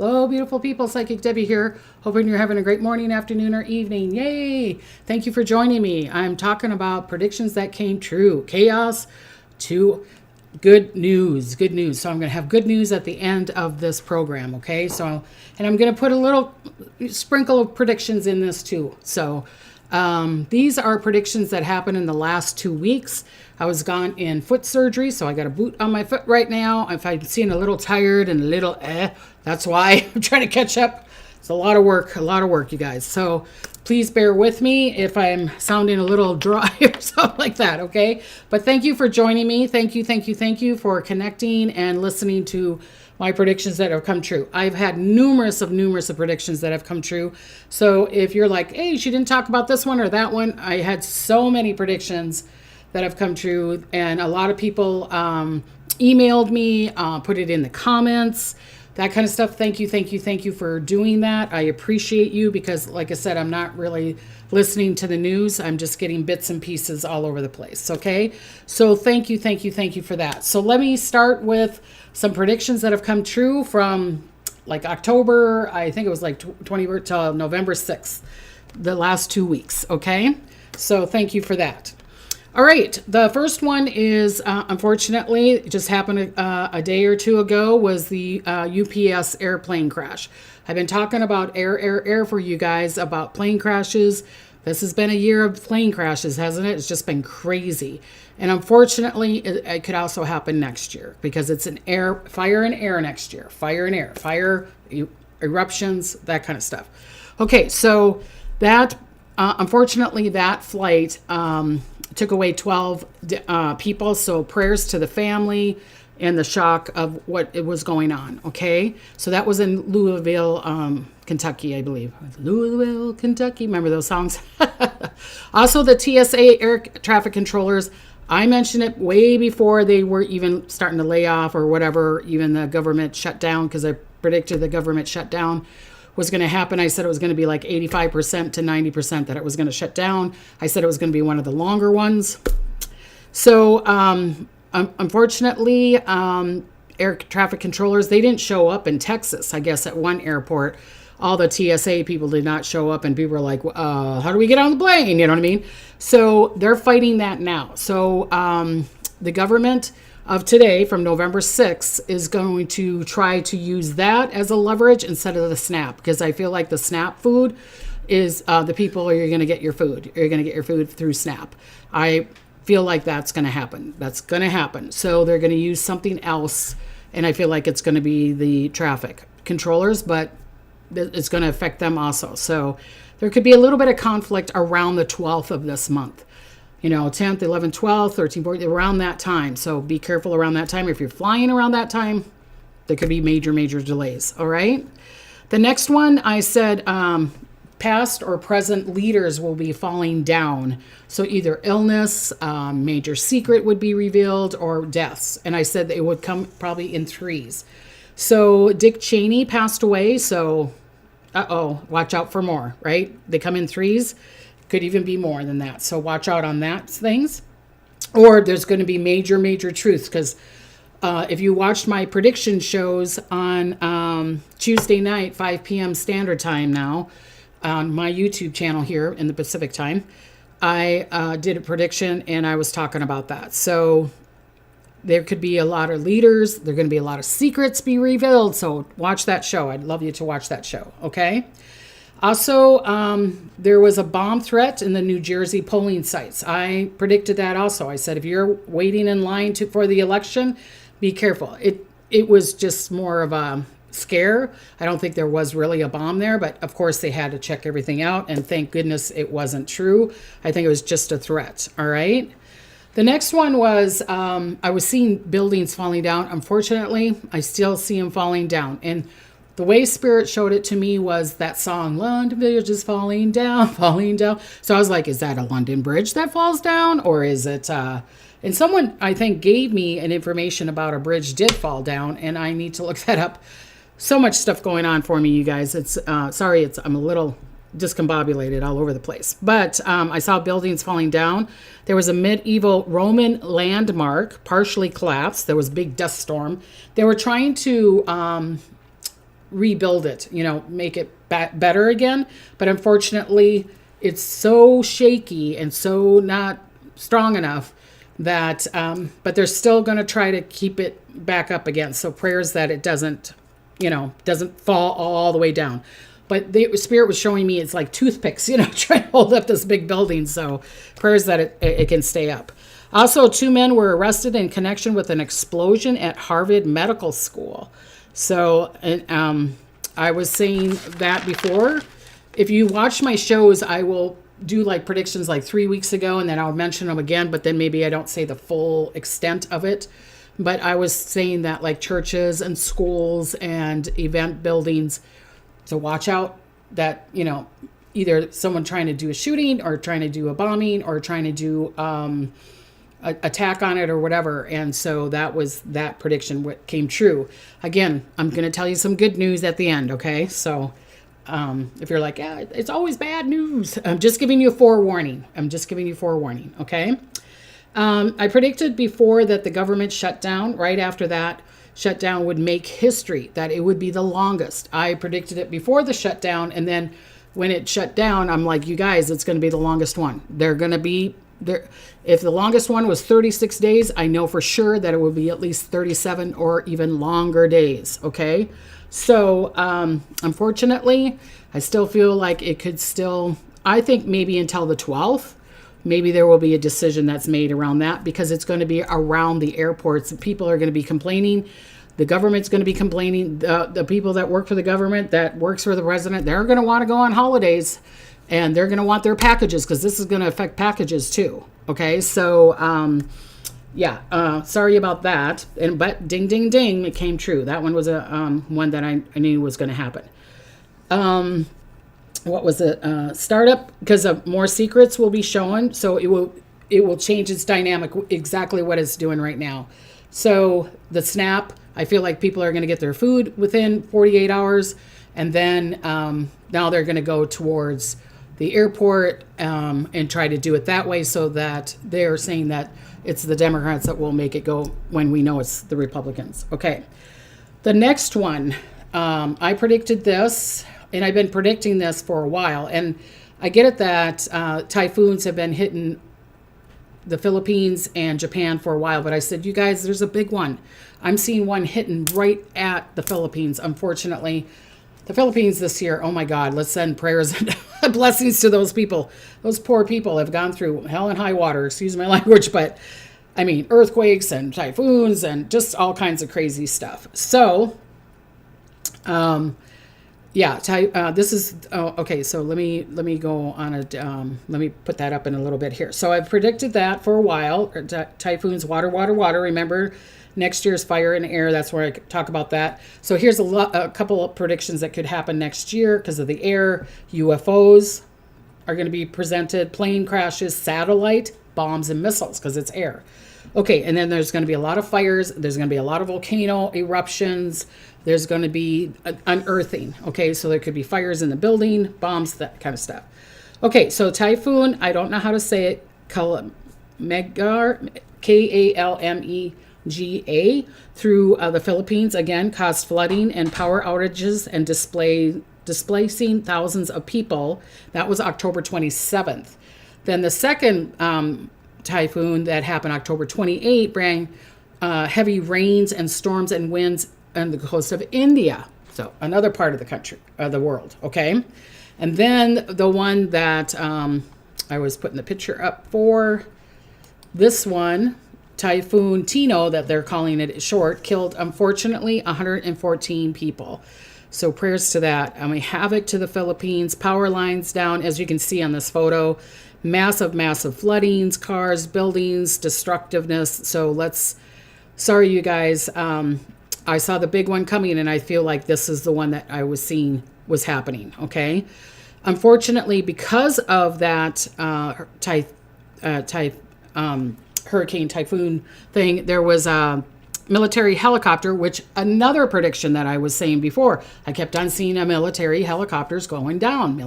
Hello, beautiful people. Psychic Debbie here. Hoping you're having a great morning, afternoon, or evening. Yay! Thank you for joining me. I'm talking about predictions that came true. Chaos to good news. Good news. So I'm going to have good news at the end of this program, okay? So, and I'm going to put a little sprinkle of predictions in this too. So these are predictions that happened in the last 2 weeks. I was gone in foot surgery, so I got a boot on my foot right now. If I'm seeing a little tired and a little that's why I'm trying to catch up. It's a lot of work, you guys. So please bear with me if I'm sounding a little dry or something like that, okay? But thank you for joining me. Thank you for connecting and listening to my predictions that have come true. I've had numerous of predictions that have come true. So if you're like, hey, she didn't talk about this one or that one, I had so many predictions that have come true. And a lot of people emailed me, put it in the comments, that kind of stuff. Thank you for doing that. I appreciate you because, like I said, I'm not really listening to the news. I'm just getting bits and pieces all over the place, okay? So thank you for that. So let me start with some predictions that have come true from like October, I think it was like 20 till November 6th, the last 2 weeks, okay? So thank you for that. All right, the first one is, unfortunately, it just happened a day or two ago, was the UPS airplane crash. I've been talking about air for you guys, about plane crashes. This has been a year of plane crashes, hasn't it? It's just been crazy. And unfortunately, it could also happen next year because it's fire and air next year. Fire, eruptions, that kind of stuff. Okay, so that, unfortunately, that flight took away 12 people. So prayers to the family and the shock of what it was going on. Okay. So that was in Louisville, Kentucky, I believe. Louisville, Kentucky. Remember those songs? Also, the TSA air traffic controllers. I mentioned it way before they were even starting to lay off or whatever, even the government shutdown, because I predicted the government shutdown was going to happen. I said it was going to be like 85% to 90% that it was going to shut down. I said it was going to be one of the longer ones. So unfortunately, air traffic controllers, they didn't show up in Texas. I guess at one airport, all the TSA people did not show up, and people were like, how do we get on the plane? You know what I mean? So they're fighting that now. So the government of today, from November 6th, is going to try to use that as a leverage instead of the SNAP, because I feel like the SNAP food is the people you're going to get your food. You're going to get your food through SNAP. I feel like that's going to happen. So they're going to use something else, and I feel like it's going to be the traffic controllers, but it's going to affect them also. So there could be a little bit of conflict around the 12th of this month. 10th, 11th, 12th, 13th, 14th, around that time. So be careful around that time. If you're flying around that time, there could be major delays. All right. The next one, I said past or present leaders will be falling down. So either illness, major secret would be revealed, or deaths. And I said that it would come probably in threes. So Dick Cheney passed away. So, watch out for more, right? They come in threes. Could even be more than that. So watch out on that things. Or there's going to be major truths, because if you watched my prediction shows on Tuesday night, 5 p.m. Standard Time now, on my YouTube channel here in the Pacific Time, I did a prediction and I was talking about that. So there could be a lot of leaders. There are going to be a lot of secrets be revealed. So watch that show. I'd love you to watch that show. Okay. Also, there was a bomb threat in the New Jersey polling sites. I predicted that also. I said, if you're waiting in line for the election, be careful. It was just more of a scare. I don't think there was really a bomb there, but of course they had to check everything out, and thank goodness it wasn't true. I think it was just a threat. All right. The next one was, I was seeing buildings falling down. Unfortunately, I still see them falling down. And the way Spirit showed it to me was that song, London Bridge is falling down. So I was like, is that a London Bridge that falls down? Or is it, and someone, I think, gave me an information about a bridge did fall down, and I need to look that up. So much stuff going on for me, you guys. I'm a little discombobulated all over the place. But I saw buildings falling down. There was a medieval Roman landmark partially collapsed. There was a big dust storm. They were trying to rebuild it, make it better again. But unfortunately, it's so shaky and so not strong enough that, but they're still going to try to keep it back up again. So prayers that it doesn't fall all the way down. But the Spirit was showing me it's like toothpicks, trying to hold up this big building. So prayers that it can stay up. Also, 2 men were arrested in connection with an explosion at Harvard Medical School. So, I was saying that before. If you watch my shows, I will do like predictions like 3 weeks ago, and then I'll mention them again, but then maybe I don't say the full extent of it. But I was saying that like churches and schools and event buildings, so watch out that, either someone trying to do a shooting or trying to do a bombing or trying to do attack on it or whatever. And so that prediction what came true. Again, I'm going to tell you some good news at the end. Okay. So, if you're like, yeah, it's always bad news, I'm just giving you a forewarning. Okay. I predicted before that the government shutdown, right after that shutdown would make history, that it would be the longest. I predicted it before the shutdown. And then when it shut down, I'm like, you guys, it's going to be the longest one. They're going to be there. If the longest one was 36 days, I know for sure that it will be at least 37 or even longer days. Okay. So, unfortunately, I still feel like it could still, I think maybe until the 12th, maybe there will be a decision that's made around that, because it's going to be around the airports. People are going to be complaining. The government's going to be complaining. The people that work for the government, that works for the president, they're going to want to go on holidays, and they're going to want their packages, because this is going to affect packages too. Okay, so sorry about that. But ding, ding, ding, it came true. That one was a one that I knew was going to happen. What was it? Startup, because of more secrets will be shown, so it will change its dynamic, exactly what it's doing right now. So the SNAP, I feel like people are going to get their food within 48 hours, and then now they're going to go towards the airport and try to do it that way, so that they're saying that it's the Democrats that will make it go when we know it's the Republicans. Okay. The next one, I predicted this, and I've been predicting this for a while. And I get it that typhoons have been hitting the Philippines and Japan for a while. But I said, you guys, there's a big one. I'm seeing one hitting right at the Philippines, unfortunately. The Philippines this year, oh my God, let's send prayers and blessings to those people. Those poor people have gone through hell and high water, excuse my language, but I mean, earthquakes and typhoons and just all kinds of crazy stuff. So, this is, okay, so let me go on let me put that up in a little bit here. So I've predicted that for a while, typhoons, water, remember, next year's fire and air. That's where I talk about that. So here's a couple of predictions that could happen next year because of the air. UFOs are going to be presented, plane crashes, satellite, bombs, and missiles because it's air. Okay, and then there's going to be a lot of fires. There's going to be a lot of volcano eruptions. There's going to be unearthing. Okay, so there could be fires in the building, bombs, that kind of stuff. Okay, so typhoon, I don't know how to say it. Kalmega, Kalmega, through the Philippines, again, caused flooding and power outages and displacing thousands of people. That was October 27th. Then the second typhoon that happened October 28th brought heavy rains and storms and winds on the coast of India. So another part of the country, the world, okay? And then the one that I was putting the picture up for, this one, Typhoon Tino, that they're calling it short, killed, unfortunately, 114 people. So prayers to that. I mean, havoc to the Philippines, power lines down, as you can see on this photo, massive floodings, cars, buildings, destructiveness. So sorry, you guys. I saw the big one coming, and I feel like this is the one that I was seeing was happening, okay? Unfortunately, because of that hurricane typhoon thing, there was a military helicopter, which another prediction that I was saying before. I kept on seeing military helicopters going down,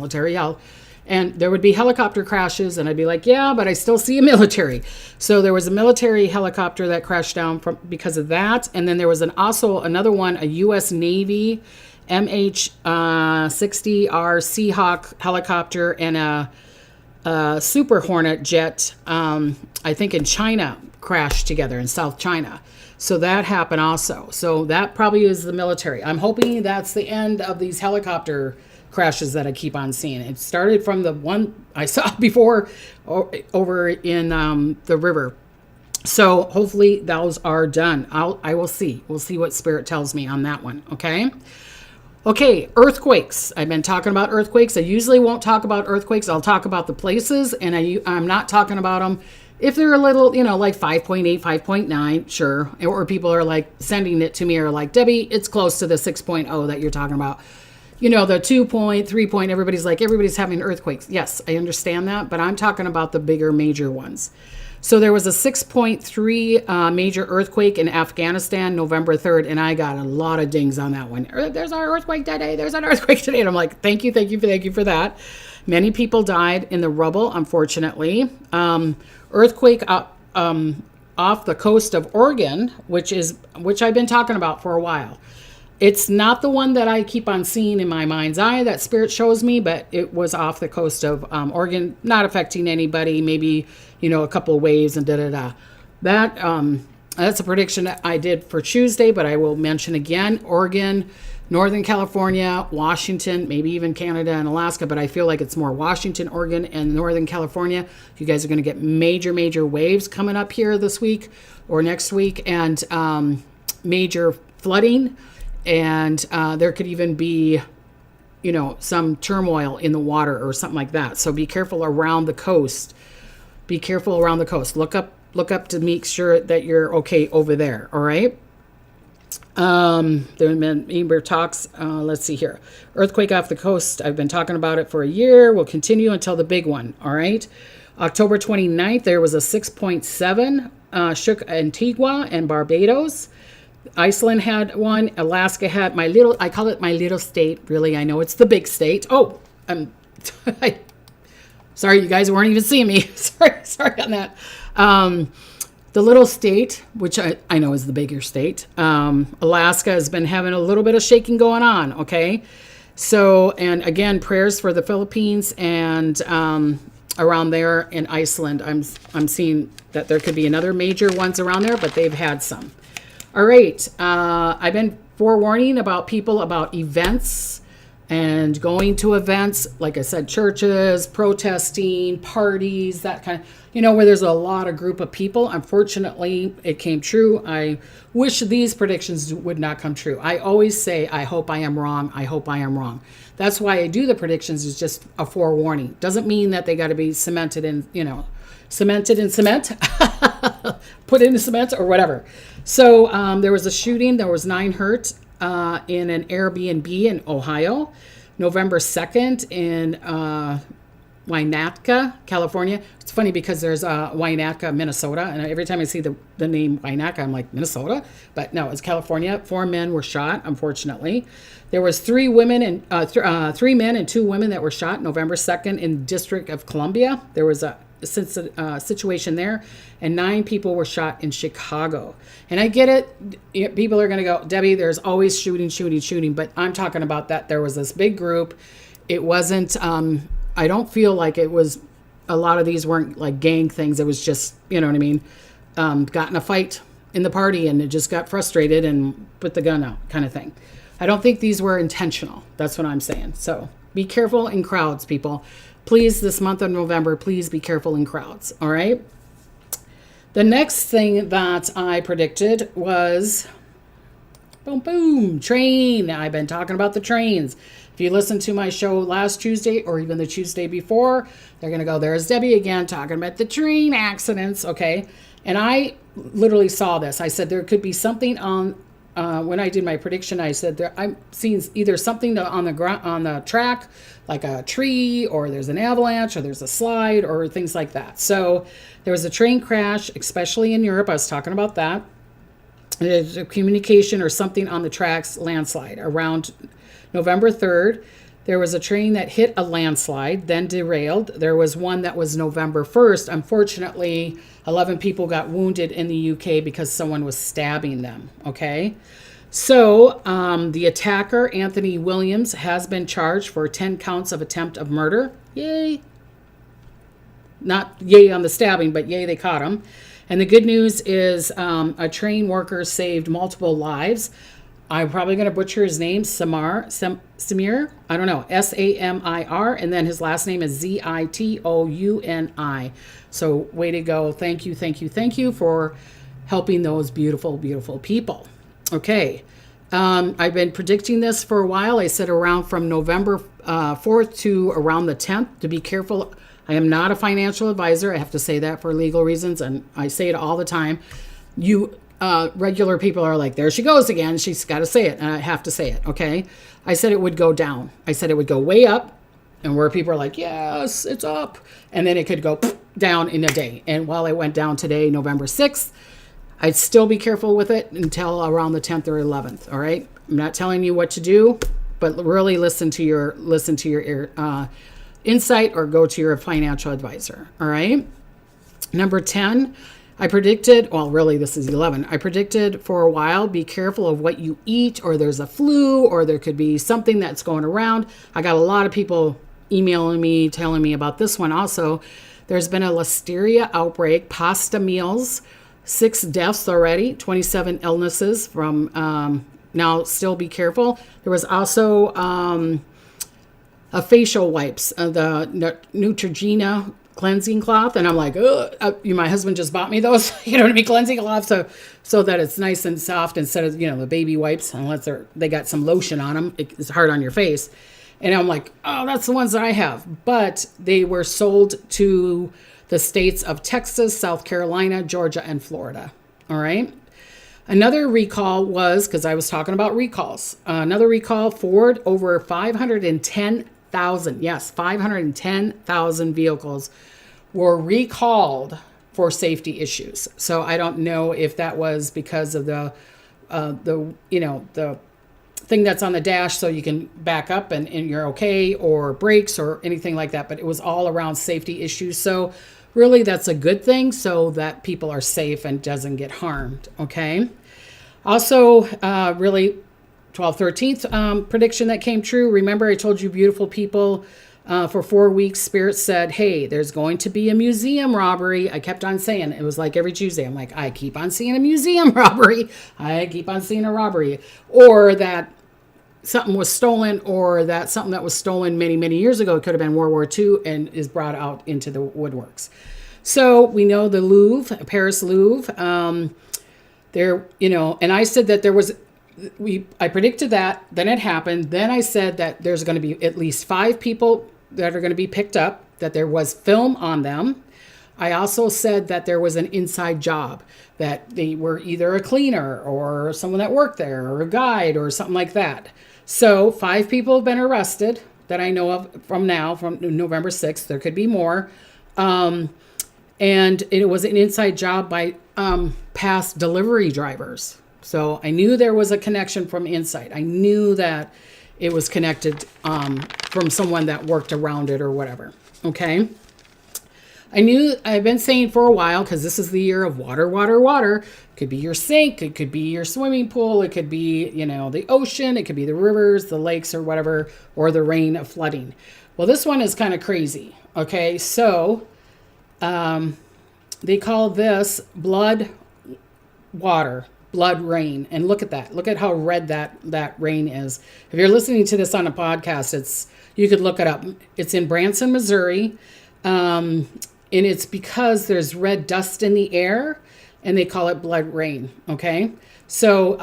and there would be helicopter crashes, and I'd be like, yeah, but I still see a military. So there was a military helicopter that crashed down because of that, and then there was also another one, a U.S. Navy MH-60R Seahawk helicopter and a Super Hornet jet, I think in China, crashed together in South China. So that happened also. So that probably is the military. I'm hoping that's the end of these helicopter crashes that I keep on seeing. It started from the one I saw before over in the river. So hopefully those are done. I will see. We'll see what Spirit tells me on that one. Okay. Okay, earthquakes. I've been talking about earthquakes. I usually won't talk about earthquakes. I'll talk about the places, and I'm not talking about them if they're a little, like 5.8, 5.9, sure. Or people are like sending it to me or like, Debbie, it's close to the 6.0 that you're talking about. The 2 point, 3 point, everybody's having earthquakes. Yes, I understand that, but I'm talking about the bigger major ones. So there was a 6.3 major earthquake in Afghanistan, November 3rd, and I got a lot of dings on that one. There's an earthquake today. There's an earthquake today. And I'm like, thank you for that. Many people died in the rubble, unfortunately. Earthquake off the coast of Oregon, which I've been talking about for a while. It's not the one that I keep on seeing in my mind's eye that Spirit shows me, but it was off the coast of Oregon, not affecting anybody, maybe, a couple of waves and da-da-da. That's a prediction that I did for Tuesday, but I will mention again, Oregon, Northern California, Washington, maybe even Canada and Alaska, but I feel like it's more Washington, Oregon, and Northern California. You guys are going to get major, major waves coming up here this week or next week, and major flooding. And there could even be, some turmoil in the water or something like that. So be careful around the coast. Be careful around the coast. Look up to make sure that you're okay over there. All right. There have been Amber talks. Let's see here. Earthquake off the coast. I've been talking about it for a year. We'll continue until the big one. All right. October 29th, there was a 6.7 shook Antigua and Barbados. Iceland had one. Alaska had I call it my little state. Really, I know it's the big state. Oh, sorry, you guys weren't even seeing me. sorry on that. The little state, which I know is the bigger state. Alaska has been having a little bit of shaking going on. Okay. So, and again, prayers for the Philippines and around there in Iceland. I'm seeing that there could be another major ones around there, but they've had some. All right. I've been forewarning about people about events and going to events, like I said, churches, protesting, parties, that kind of, where there's a lot of group of people. Unfortunately, it came true. I wish these predictions would not come true. I always say, I hope I am wrong. I hope I am wrong. That's why I do the predictions, is just a forewarning. Doesn't mean that they got to be cemented in cement, put into cement or whatever. So there was a shooting. There was 9 hurt in an Airbnb in Ohio. November 2nd in Winnetka, California. It's funny because there's Winnetka, Minnesota. And every time I see the name Winnetka, I'm like, Minnesota? But no, it's California. 4 men were shot, unfortunately. There was 3 women and 3 men and 2 women that were shot November 2nd in District of Columbia. There was a situation there, and 9 people were shot in Chicago. And I get it. People are going to go, Debbie, there's always shooting, but I'm talking about that. There was this big group. It wasn't, I don't feel like it was, a lot of these weren't like gang things. It was just, you know what I mean? Got in a fight in the party and it just got frustrated and put the gun out kind of thing. I don't think these were intentional. That's what I'm saying. So be careful in crowds, people. Please, this month of November, please be careful in crowds, all right? The next thing that I predicted was, boom, train. I've been talking about the trains. If you listened to my show last Tuesday or even the Tuesday before, they're going to go, there's Debbie again talking about the train accidents, okay? And I literally saw this. I said there could be something on, when I did my prediction, I said I'm seeing either something on the track, like a tree, or there's an avalanche, or there's a slide, or things like that. So there was a train crash, especially in Europe. I was talking about that. There's a communication or something on the tracks, landslide. Around November 3rd, there was a train that hit a landslide, then derailed. There was one that was November 1st. Unfortunately, 11 people got wounded in the UK because someone was stabbing them, okay? So the attacker, Anthony Williams, has been charged for 10 counts of attempt of murder. Yay. Not yay on the stabbing, but yay, they caught him. And the good news is a train worker saved multiple lives. I'm probably going to butcher his name, Samir. I don't know, Samir. And then his last name is Zitouni. So way to go. Thank you for helping those beautiful, beautiful people. Okay. I've been predicting this for a while. I said around from November 4th to around the 10th to be careful. I am not a financial advisor. I have to say that for legal reasons, and I say it all the time. You regular people are like, there she goes again. She's got to say it, and I have to say it, okay? I said it would go down. I said it would go way up, and where people are like, yes, it's up. And then it could go down in a day. And while it went down today, November 6th, I'd still be careful with it until around the 10th or 11th, all right? I'm not telling you what to do, but really listen to your insight or go to your financial advisor, all right? Number 10, I predicted, well, really this is 11. I predicted for a while, be careful of what you eat, or there's a flu, or there could be something that's going around. I got a lot of people emailing me, telling me about this one also. There's been a listeria outbreak, pasta meals, 6 deaths already, 27 illnesses from, now still be careful. There was also a facial wipes, the Neutrogena cleansing cloth, and I'm like, my husband just bought me those, you know what I mean, cleansing cloth, so that it's nice and soft instead of, the baby wipes, unless they got some lotion on them, it's hard on your face. And I'm like, oh, that's the ones that I have. But they were sold to the states of Texas, South Carolina, Georgia, and Florida. All right. Another recall was, because I was talking about recalls, another recall, Ford, over 510,000, yes, 510,000 vehicles were recalled for safety issues. So I don't know if that was because of the thing that's on the dash so you can back up and you're okay, or brakes or anything like that, but it was all around safety issues. So really that's a good thing, so that people are safe and doesn't get harmed, okay? Also, really 13th prediction that came true. Remember I told you beautiful people for 4 weeks, Spirit said, hey, there's going to be a museum robbery. I kept on saying, it was like every Tuesday. I'm like, I keep on seeing a museum robbery. I keep on seeing a robbery. Or that something was stolen, or that something that was stolen many, many years ago, it could have been World War II, and is brought out into the woodworks. So we know the Louvre, Paris Louvre, there, and I said that there was, I predicted that, then it happened. Then I said that there's going to be at least 5 people that are going to be picked up, that there was film on them. I also said that there was an inside job, that they were either a cleaner or someone that worked there or a guide or something like that. So 5 people have been arrested that I know of from November 6th. There could be more. And it was an inside job by past delivery drivers. So I knew there was a connection from inside. I knew that it was connected from someone that worked around it or whatever. Okay. I've been saying for a while, because this is the year of water, water, water. It could be your sink. It could be your swimming pool. It could be, the ocean. It could be the rivers, the lakes, or whatever, or the rain of flooding. Well, this one is kind of crazy. Okay. So they call this blood rain. And look at that. Look at how red that rain is. If you're listening to this on a podcast, you could look it up. It's in Branson, Missouri. And it's because there's red dust in the air, and they call it blood rain. Okay. So,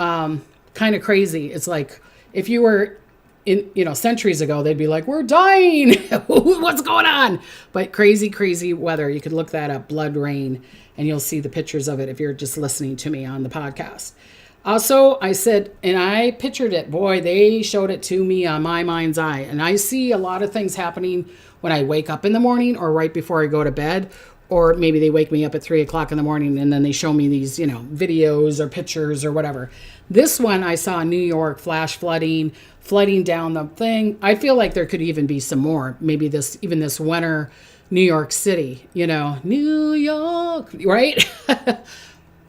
kind of crazy. It's like, if you were centuries ago, they'd be like, we're dying. What's going on? But crazy, crazy weather. You could look that up, blood rain, and you'll see the pictures of it if you're just listening to me on the podcast. Also, I said, and I pictured it, boy, they showed it to me on my mind's eye. And I see a lot of things happening when I wake up in the morning, or right before I go to bed, or maybe they wake me up at 3:00 in the morning and then they show me these, videos or pictures or whatever. This one I saw in New York, flash flooding down the thing. I feel like there could even be some more. Maybe this winter, New York City, New York, right?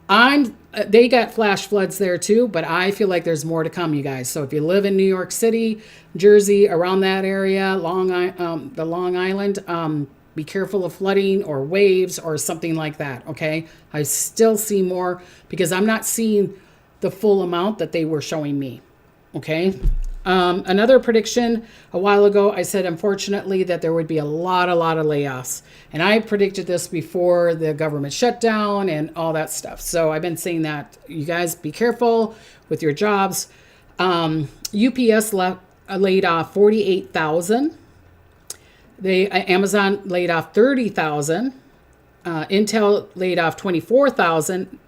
They got flash floods there too, but I feel like there's more to come, you guys. So if you live in New York City, Jersey, around that area, the Long Island, be careful of flooding or waves or something like that. Okay, I still see more because I'm not seeing the full amount that they were showing me. Okay. Another prediction a while ago, I said, unfortunately, that there would be a lot of layoffs. And I predicted this before the government shutdown and all that stuff. So I've been saying that, you guys be careful with your jobs. UPS laid off 48,000. Amazon laid off 30,000. Intel laid off 24,000.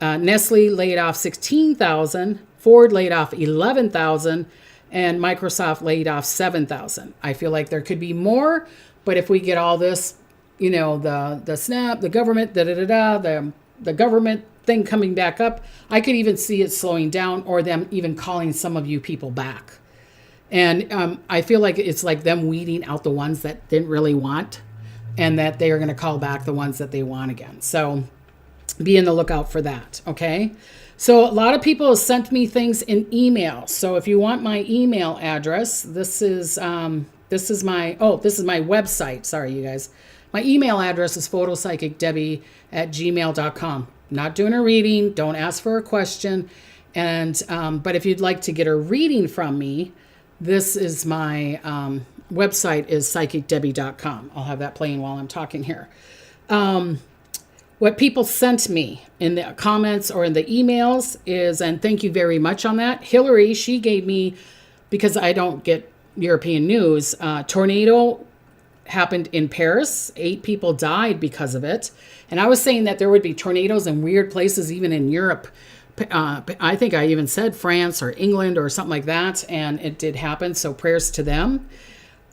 Nestle laid off 16,000. Ford laid off 11,000, and Microsoft laid off 7,000. I feel like there could be more, but if we get all this, the SNAP, the government, the government thing coming back up, I could even see it slowing down or them even calling some of you people back. And I feel like it's like them weeding out the ones that didn't really want, and that they are going to call back the ones that they want again. So be in the lookout for that. Okay. So a lot of people have sent me things in email. So if you want my email address, this is my website. Sorry, you guys. My email address is photopsychicdebbie@gmail.com. Not doing a reading. Don't ask for a question. And but if you'd like to get a reading from me, this is my website is psychicdebbie.com. I'll have that playing while I'm talking here. What people sent me in the comments or in the emails is, and thank you very much on that. Hillary, she gave me, because I don't get European news, tornado happened in Paris. 8 people died because of it. And I was saying that there would be tornadoes in weird places, even in Europe. I think I even said France or England or something like that. And it did happen. So prayers to them.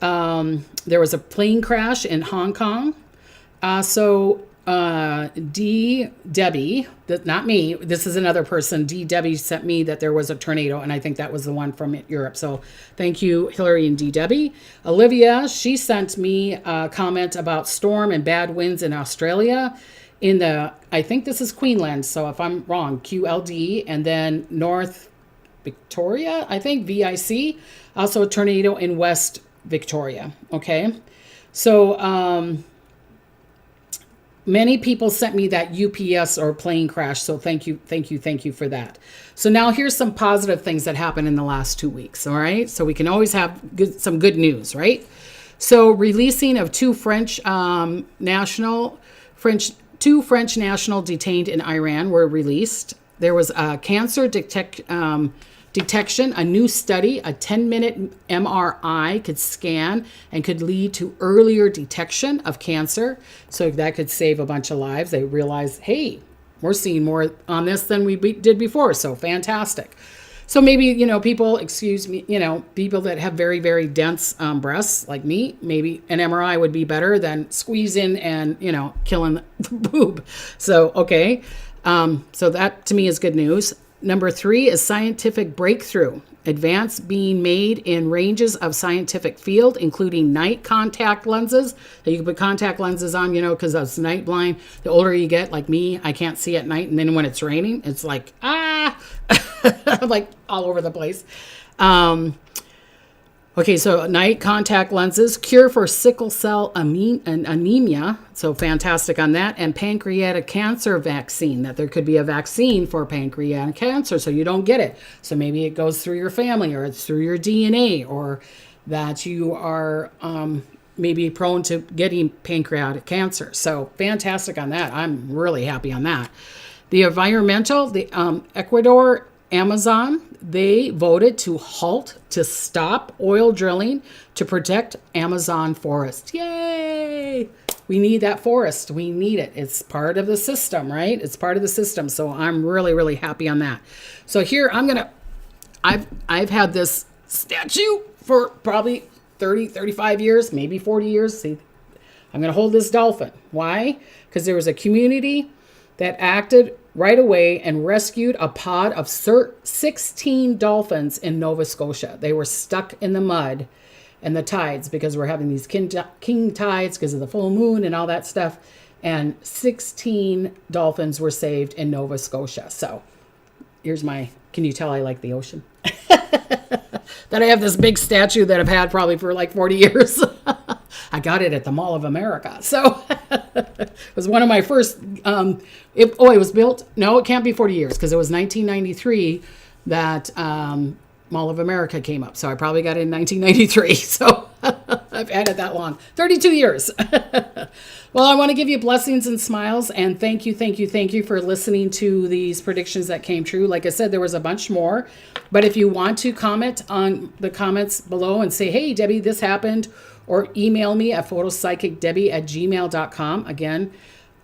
There was a plane crash in Hong Kong. D. Debbie, not me, this is another person. D. Debbie sent me that there was a tornado, and I think that was the one from Europe. So thank you, Hillary and D. Debbie. Olivia, she sent me a comment about storm and bad winds in Australia. I think this is Queensland, so if I'm wrong, QLD, and then North Victoria, I think, VIC. Also a tornado in West Victoria. Okay. So, many people sent me that UPS or plane crash, so thank you for that. So now here's some positive things that happened in the last 2 weeks, all right? So we can always have some good news, right? So releasing of two French national detained in Iran were released. There was a cancer detection, a new study, a 10-minute MRI could scan and could lead to earlier detection of cancer. So that could save a bunch of lives. They realized, hey, we're seeing more on this than we did before. So fantastic. So maybe, people that have very, very dense breasts like me, maybe an MRI would be better than squeezing and, killing the boob. So, okay. So that to me is good news. Number 3 is scientific breakthrough. Advance being made in ranges of scientific field, including night contact lenses. So you can put contact lenses on, because I was night blind. The older you get, like me, I can't see at night. And then when it's raining, it's like, like all over the place. Okay, so night contact lenses, cure for sickle cell anemia. So fantastic on that. And pancreatic cancer vaccine, that there could be a vaccine for pancreatic cancer so you don't get it. So maybe it goes through your family or it's through your DNA, or that you are maybe prone to getting pancreatic cancer. So fantastic on that. I'm really happy on that. The environmental, Ecuador, Amazon, they voted to stop oil drilling to protect Amazon forest. Yay! We need that forest. We need it. It's part of the system, right? It's part of the system. So I'm really, really happy on that. So here I've had this statue for probably 30, 35 years, maybe 40 years. See, I'm going to hold this dolphin. Why? Because there was a community that acted right away and rescued a pod of 16 dolphins in Nova Scotia. They were stuck in the mud and the tides because we're having these king tides because of the full moon and all that stuff. and 16 dolphins were saved in Nova Scotia. So here's can you tell I like the ocean? That I have this big statue that I've had probably for like 40 years. I got it at the Mall of America. So it was one of my first, it was built, no, it can't be 40 years because it was 1993 that Mall of America came up. So I probably got it in 1993. So I've had it that long, 32 years. Well, I want to give you blessings and smiles, and thank you for listening to these predictions that came true. Like I said, there was a bunch more, but if you want to comment on the comments below and say, hey, Debbie, this happened, or email me at photopsychicdebbie@gmail.com again.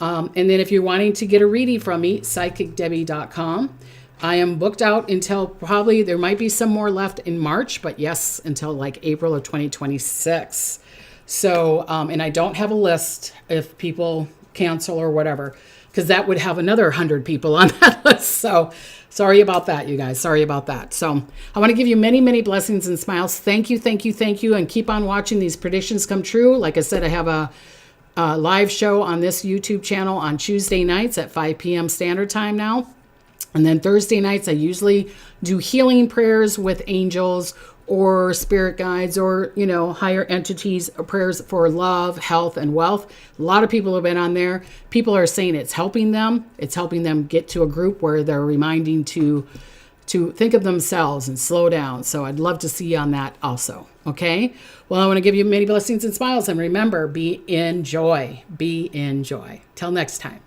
And then if you're wanting to get a reading from me, psychicdebbie.com. I am booked out until probably, there might be some more left in March, but yes, until like April of 2026. So, and I don't have a list if people cancel or whatever, because that would have another 100 people on that list. So sorry about that, you guys. Sorry about that. So I want to give you many, many blessings and smiles. Thank you. And keep on watching these predictions come true. Like I said, I have a live show on this YouTube channel on Tuesday nights at 5 p.m. Standard Time now. And then Thursday nights, I usually do healing prayers with angels or spirit guides or, higher entities, prayers for love, health, and wealth. A lot of people have been on there. People are saying it's helping them. It's helping them get to a group where they're reminding to think of themselves and slow down. So I'd love to see you on that also. Okay? Well, I want to give you many blessings and smiles. And remember, be in joy. Be in joy. Till next time.